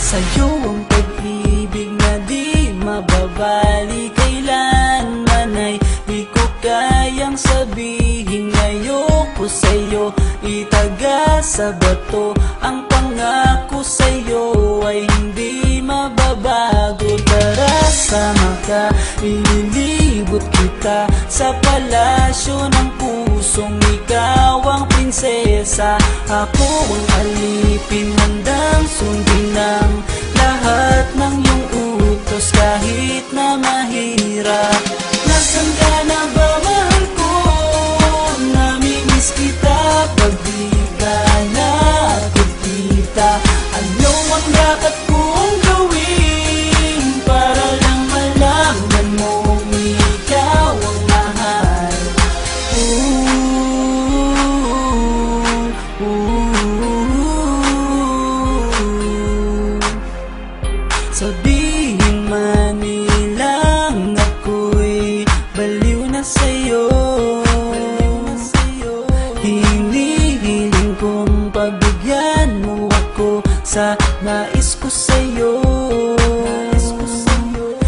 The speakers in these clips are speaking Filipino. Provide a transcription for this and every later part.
Sa'yo ang pag-ibig na di mababali, kailanman ay di ko kayang sabihin. Ayoko sa'yo itaga sa bato, ang pangako sa'yo ay hindi mababago. Tara, sama ka, ililibot kita sa palasyo ng pusong ikaw ang prinsesa. Ako ang alipin, handang sundin ng lahat ng iyong utos kahit na mahirap. Nasaan ka na ba, mahal ko? Namimiss kita pag di ka nakikita. Ano ang dapat kong gawin para lang malaman mong ikaw ang mahal? Sabihin man nilang ako'y baliw na sa'yo, hinihiling kong pagbigyan mo ako sa nais ko sa'yo.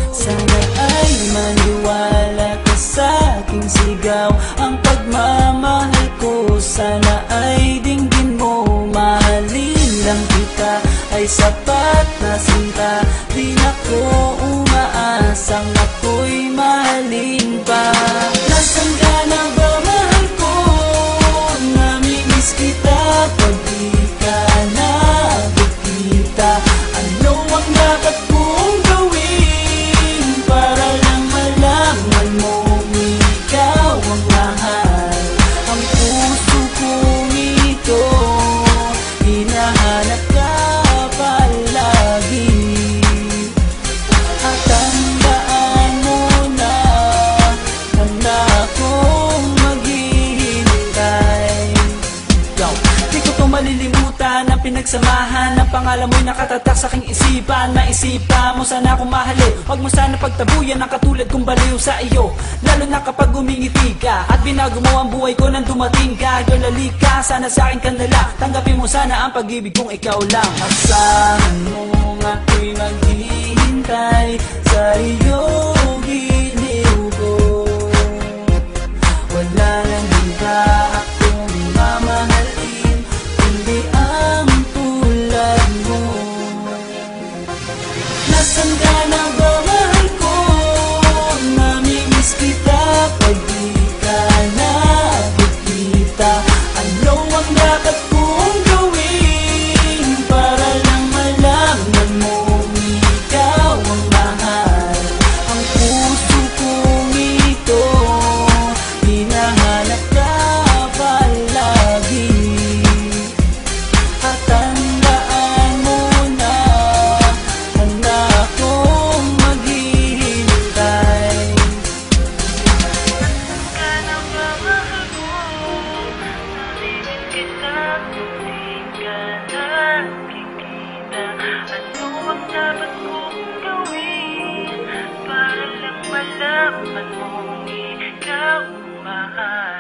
Sana ay maniwala ka sa aking sigaw, ang pagmamahal ko sana ay dinggin mo. Mahalin lang kita ay sapat na sinta, di na ko umaasang ako'y mahalin pa. Nasaan ka na ba, mahal ko? Namimiss kita pag di ka nakikita. Ano ang dapat kong gawin para lang malaman mong ikaw ang mahal? Ang puso kong ito hinahanap ka palagi, at tandaan mo na handa akong maghihintay. Di ko to malilimutan ang pinagsamahan, ang pangalan mo'y nakatatak sa aking isipan. Maisipan mo sana akong mahalin, huwag mo sana pagtabuyan ang katulad kong baliw sa iyo. Lalo na kapag umingiti ka at binago mo ang buhay ko nang dumating ka. Girl, halika, sana sa akin ka nala, tanggapin mo sana ang pag-ibig kong ikaw lang. Asahan mo ako'y maghihintay sa iyo, giliw ko. Wala nang iba akong mamahalin kundi ang tulad mo. Nasaan ka na ba, mahal ko? Namimiss kita pag di ka nakikita. Ano ang dapat kong gawin para lang malaman mong ikaw ang mahal? Ang puso kong ito hinahanap ka palagi, at tandaan mo na handa akong maghihintay. Ka na ba, mahal ko? Namimiss kita kung di ka nakikita. Ano ang dapat kong gawin para lang malaman mong ikaw ang mahal?